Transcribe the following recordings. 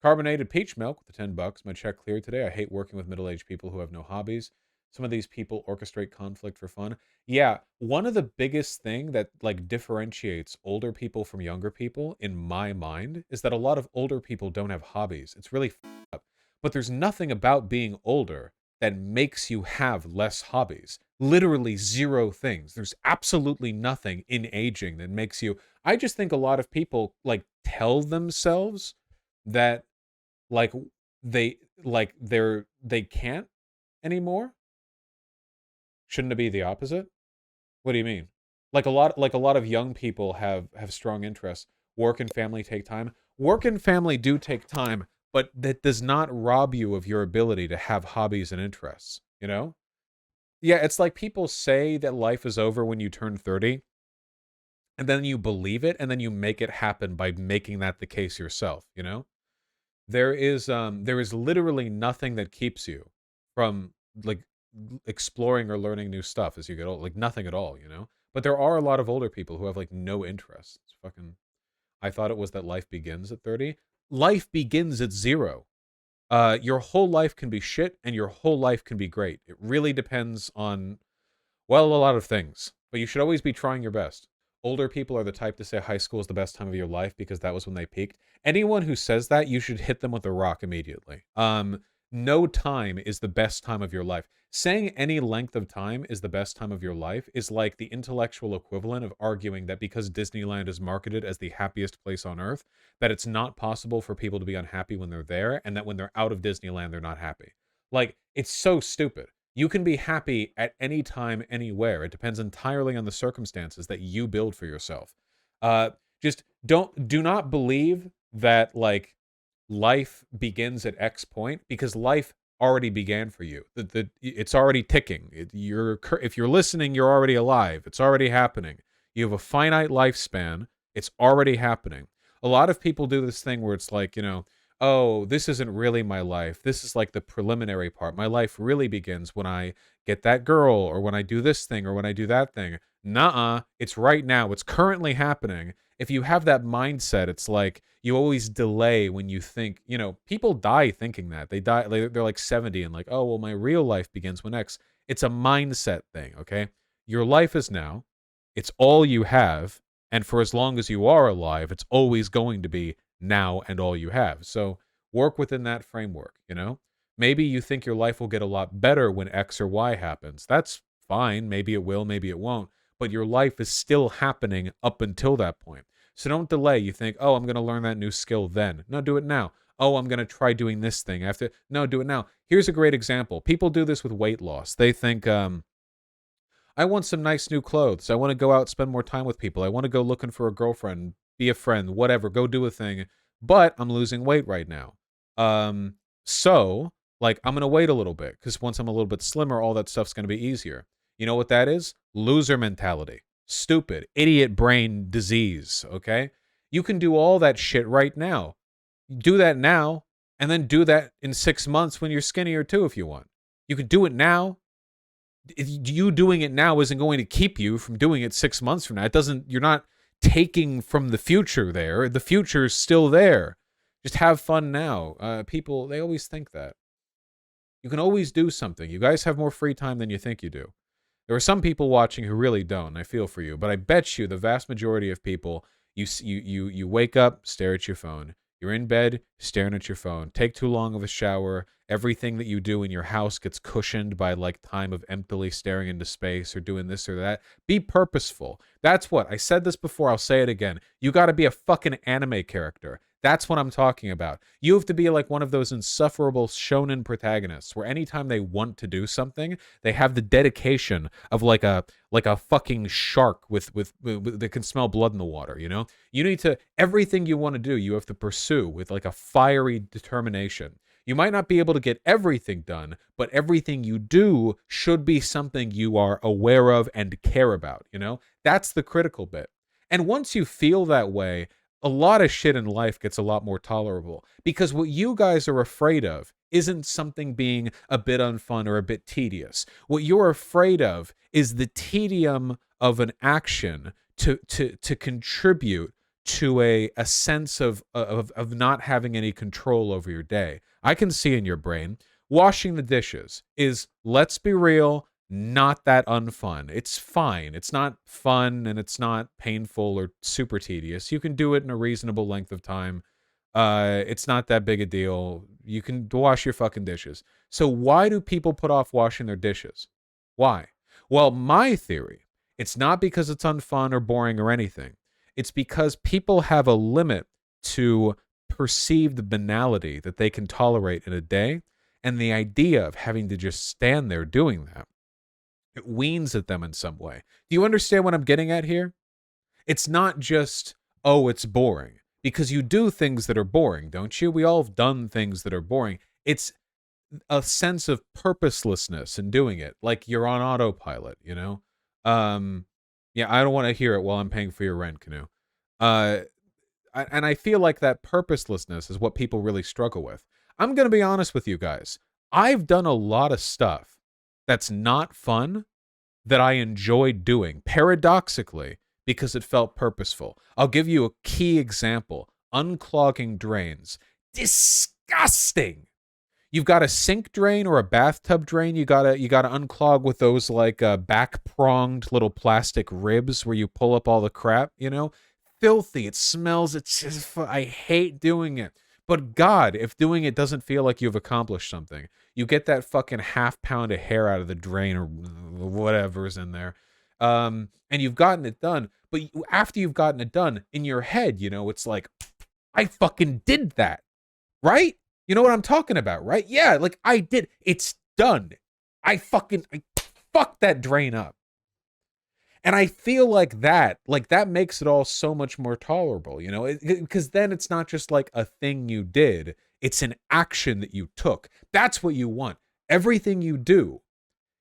Carbonated peach milk with the $10. My check cleared today. I hate working with middle-aged people who have no hobbies. Some of these people orchestrate conflict for fun. Yeah, one of the biggest thing that like differentiates older people from younger people in my mind is that a lot of older people don't have hobbies. It's really up. But there's nothing about being older that makes you have less hobbies. Literally zero things. There's absolutely nothing in aging that makes you. I just think a lot of people like tell themselves that like they they can't anymore. Shouldn't it be the opposite? What do you mean? Like a lot of young people have strong interests. Work and family take time. Work and family do take time, but that does not rob you of your ability to have hobbies and interests, you know? Yeah, it's like people say that life is over when you turn 30, and then you believe it, and then you make it happen by making that the case yourself, you know? There is literally nothing that keeps you from like exploring or learning new stuff as you get old. Like nothing at all, you know? But there are a lot of older people who have like no interest. It's fucking I thought it was that life begins at 30. Life begins at 0. Your whole life can be shit and your whole life can be great. It really depends on, well, a lot of things. But you should always be trying your best. Older people are the type to say high school is the best time of your life because that was when they peaked. Anyone who says that, you should hit them with a rock immediately. No time is the best time of your life. Saying any length of time is the best time of your life is like the intellectual equivalent of arguing that because Disneyland is marketed as the happiest place on earth, that it's not possible for people to be unhappy when they're there, and that when they're out of Disneyland, they're not happy. Like, it's so stupid. You can be happy at any time, anywhere. It depends entirely on the circumstances that you build for yourself. Just do not believe that like life begins at X point because life already began for you. It's already ticking. If you're listening, you're already alive. It's already happening. You have a finite lifespan. It's already happening. A lot of people do this thing where it's like, you know, oh, this isn't really my life. This is like the preliminary part. My life really begins when I get that girl or when I do this thing or when I do that thing. Nuh-uh. It's right now. It's currently happening. If you have that mindset, it's like you always delay when you think, you know, people die thinking that. They die, they're like 70 and like, oh, well, my real life begins when X. It's a mindset thing, okay? Your life is now. It's all you have. And for as long as you are alive, it's always going to be now and all you have. So work within that framework, you know? Maybe you think your life will get a lot better when X or Y happens. That's fine. Maybe it will, maybe it won't. But your life is still happening up until that point. So don't delay. You think, oh, I'm going to learn that new skill then. No, do it now. Oh, I'm going to try doing this thing. No, do it now. Here's a great example. People do this with weight loss. They think, I want some nice new clothes. I want to go out, spend more time with people. I want to go looking for a girlfriend, be a friend, whatever, go do a thing. But I'm losing weight right now. So, like, I'm going to wait a little bit because once I'm a little bit slimmer, all that stuff's going to be easier. You know what that is? Loser mentality. Stupid, idiot brain disease, okay? You can do all that shit right now. Do that now, and then do that in 6 months when you're skinnier too if you want. You could do it now. You doing it now isn't going to keep you from doing it 6 months from now. It doesn't, you're not taking from the future there. The future is still there. Just have fun now. People, they always think that. You can always do something. You guys have more free time than you think you do. There are some people watching who really don't, and I feel for you. But I bet you the vast majority of people, you wake up, stare at your phone. You're in bed, staring at your phone. Take too long of a shower. Everything that you do in your house gets cushioned by like time of emptily staring into space or doing this or that. Be purposeful. That's what I said this before. I'll say it again. You got to be a fucking anime character. That's what I'm talking about. You have to be like one of those insufferable shonen protagonists where anytime they want to do something, they have the dedication of like a fucking shark with that can smell blood in the water, you know? You need to, everything you want to do, you have to pursue with like a fiery determination. You might not be able to get everything done, but everything you do should be something you are aware of and care about, you know? That's the critical bit. And once you feel that way, a lot of shit in life gets a lot more tolerable because what you guys are afraid of isn't something being a bit unfun or a bit tedious. What you're afraid of is the tedium of an action to contribute to a sense of not having any control over your day. I can see in your brain washing the dishes is, let's be real, not that unfun. It's fine. It's not fun and it's not painful or super tedious. You can do it in a reasonable length of time. It's not that big a deal. You can wash your fucking dishes. So why do people put off washing their dishes? Why? Well, my theory, it's not because it's unfun or boring or anything. It's because people have a limit to perceived banality that they can tolerate in a day, and the idea of having to just stand there doing that, it weans at them in some way. Do you understand what I'm getting at here? It's not just, oh, it's boring. Because you do things that are boring, don't you? We all have done things that are boring. It's a sense of purposelessness in doing it. Like you're on autopilot, you know? Um, yeah, I don't want to hear it while I'm paying for your rent, Canoe. Uh, and I feel like that purposelessness is what people really struggle with. I'm going to be honest with you guys. I've done a lot of stuff that's not fun that I enjoyed doing, paradoxically, because it felt purposeful. I'll give you a key example. Unclogging drains. Disgusting. You've got a sink drain or a bathtub drain. You gotta unclog with those like back pronged little plastic ribs where you pull up all the crap. You know, filthy. It smells. It's just I hate doing it. But God, if doing it doesn't feel like you've accomplished something, you get that fucking half pound of hair out of the drain or whatever's in there, and you've gotten it done. But after you've gotten it done, in your head, you know, it's like I fucking did that, right? You know what I'm talking about, right? Yeah, like I did. It's done. I fucked that drain up. And I feel like that makes it all so much more tolerable, you know, because then it's not just like a thing you did, it's an action that you took. That's what you want. Everything you do,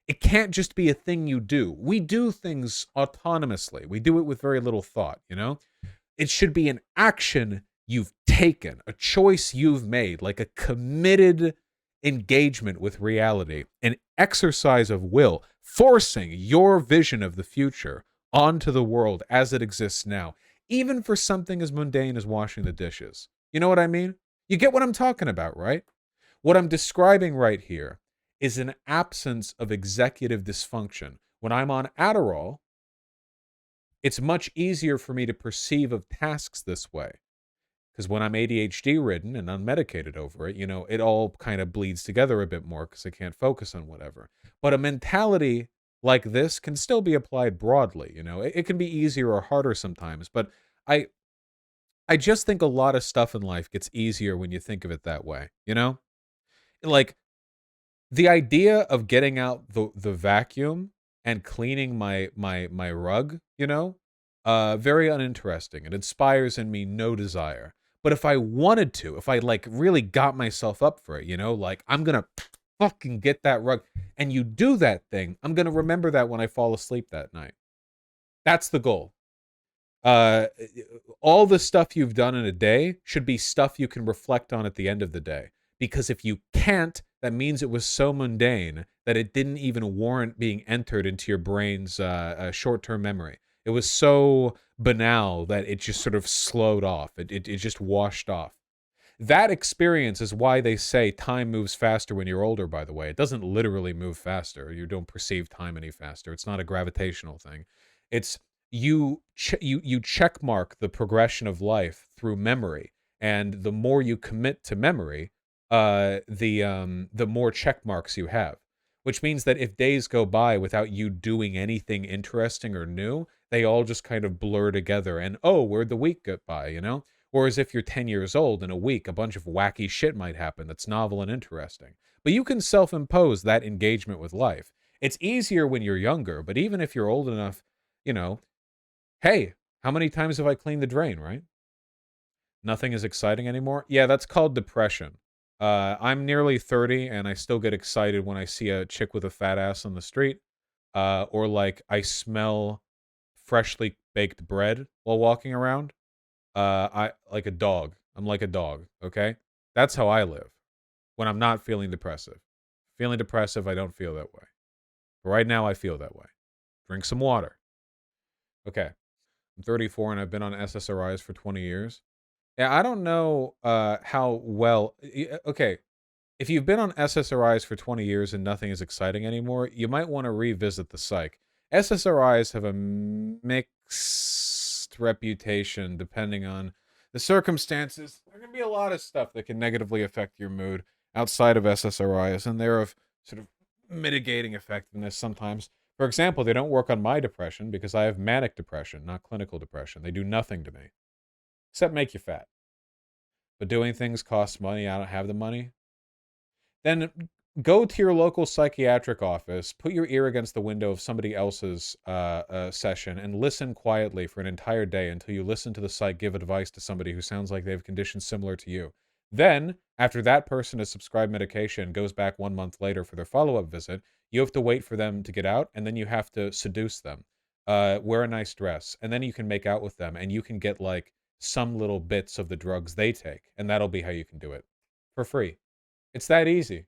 it can't just be a thing you do. We do things autonomously, we do it with very little thought, you know? It should be an action you've taken, a choice you've made, like a committed engagement with reality, an exercise of will, forcing your vision of the future onto the world as it exists now, even for something as mundane as washing the dishes. You know what I mean? You get what I'm talking about, right? What I'm describing right here is an absence of executive dysfunction. When I'm on Adderall, it's much easier for me to perceive of tasks this way. Because when I'm ADHD ridden and unmedicated over it, you know, it all kind of bleeds together a bit more because I can't focus on whatever. But a mentality like this can still be applied broadly, you know. It can be easier or harder sometimes, but I I just think a lot of stuff in life gets easier when you think of it that way, you know? Like the idea of getting out the vacuum and cleaning my rug, you know, very uninteresting. It inspires in me no desire. But if I wanted to, if I like really got myself up for it, you know, like I'm gonna fucking get that rug, and you do that thing, I'm gonna remember that when I fall asleep that night. That's the goal. uh all the stuff you've done in a day should be stuff you can reflect on at the end of the day, because if you can't, that means it was so mundane that it didn't even warrant being entered into your brain's short-term memory. It was so banal that it just sort of slowed off. It just washed off. That experience is why they say time moves faster when you're older, by the way. It doesn't literally move faster. You don't perceive time any faster. It's not a gravitational thing. It's you check mark the progression of life through memory, and the more you commit to memory, the more check marks you have. Which means that if days go by without you doing anything interesting or new, they all just kind of blur together and, oh, where'd the week get by, you know? Whereas if you're 10 years old, in a week, a bunch of wacky shit might happen that's novel and interesting. But you can self impose that engagement with life. It's easier when you're younger, but even if you're old enough, you know, hey, how many times have I cleaned the drain, right? Nothing is exciting anymore. Yeah, that's called depression. I'm nearly 30 and I still get excited when I see a chick with a fat ass on the street. Or like I smell freshly baked bread while walking around. I like a dog. I'm like a dog, okay? That's how I live when I'm not feeling depressive. Feeling depressive, I don't feel that way. But right now I feel that way. Drink some water. Okay. I'm 34 and I've been on SSRIs for 20 years. Yeah, I don't know how well. Okay, if you've been on SSRIs for 20 years and nothing is exciting anymore, you might want to revisit the psych. SSRIs have a mixed reputation depending on the circumstances. There can be a lot of stuff that can negatively affect your mood outside of SSRIs, and they're of sort of mitigating effectiveness sometimes. For example, they don't work on my depression because I have manic depression, not clinical depression. They do nothing to me except make you fat. But doing things costs money. I don't have the money. Then go to your local psychiatric office, put your ear against the window of somebody else's session, and listen quietly for an entire day until you listen to the psych give advice to somebody who sounds like they have conditions similar to you. Then, after that person has subscribed medication, goes back 1 month later for their follow-up visit, you have to wait for them to get out, and then you have to seduce them. Wear a nice dress, and then you can make out with them, and you can get like some little bits of the drugs they take, and that'll be how you can do it for free. It's that easy.